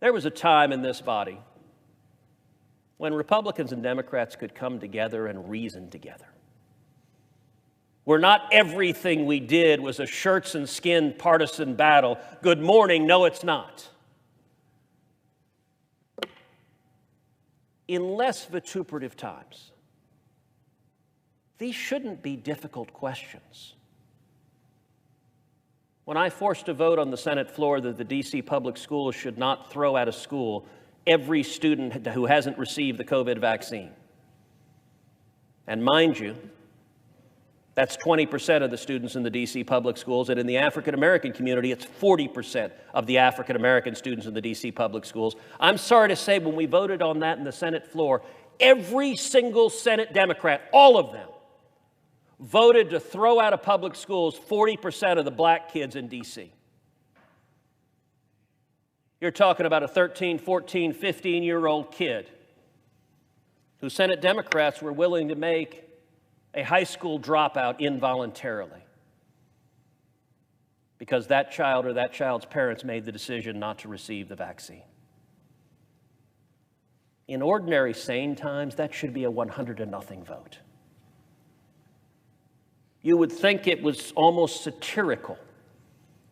There was a time in this body when Republicans and Democrats could come together and reason together, where not everything we did was a shirts and skin partisan battle. Good morning, no, it's not. In less vituperative times, these shouldn't be difficult questions. When I forced a vote on the Senate floor that the D.C. public schools should not throw out of school every student who hasn't received the COVID vaccine, and mind you, that's 20% of the students in the D.C. public schools, and in the African-American community, it's 40% of the African-American students in the D.C. public schools. I'm sorry to say, when we voted on that in the Senate floor, every single Senate Democrat, all of them, voted to throw out of public schools 40% of the black kids in D.C. You're talking about a 13, 14, 15-year-old kid who Senate Democrats were willing to make a high school dropout involuntarily because that child or that child's parents made the decision not to receive the vaccine. In ordinary sane times, that should be a 100-0 vote. You would think it was almost satirical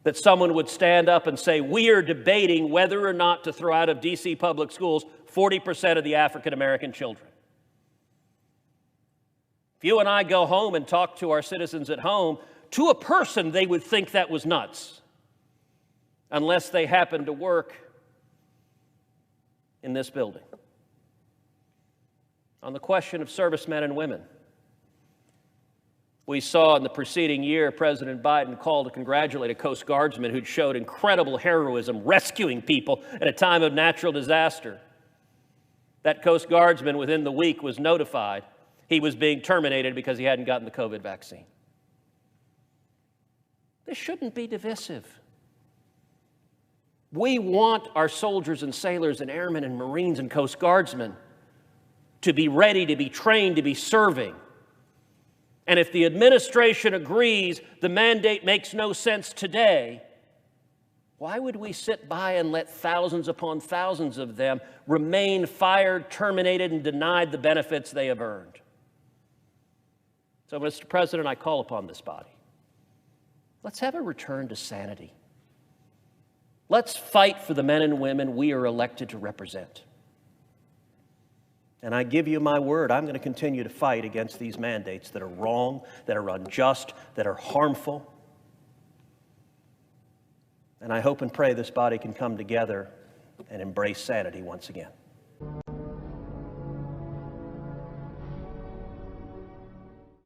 that someone would stand up and say, we are debating whether or not to throw out of D.C. public schools 40% of the African-American children. If you and I go home and talk to our citizens at home, to a person, they would think that was nuts, unless they happen to work in this building. On the question of servicemen and women, we saw in the preceding year President Biden call to congratulate a Coast Guardsman who'd showed incredible heroism rescuing people at a time of natural disaster. That Coast Guardsman within the week was notified he was being terminated because he hadn't gotten the COVID vaccine. This shouldn't be divisive. We want our soldiers and sailors and airmen and Marines and Coast Guardsmen to be ready, to be trained, to be serving. And if the administration agrees the mandate makes no sense today, why would we sit by and let thousands upon thousands of them remain fired, terminated, and denied the benefits they have earned? So, Mr. President, I call upon this body. Let's have a return to sanity. Let's fight for the men and women we are elected to represent. And I give you my word, I'm going to continue to fight against these mandates that are wrong, that are unjust, that are harmful. And I hope and pray this body can come together and embrace sanity once again.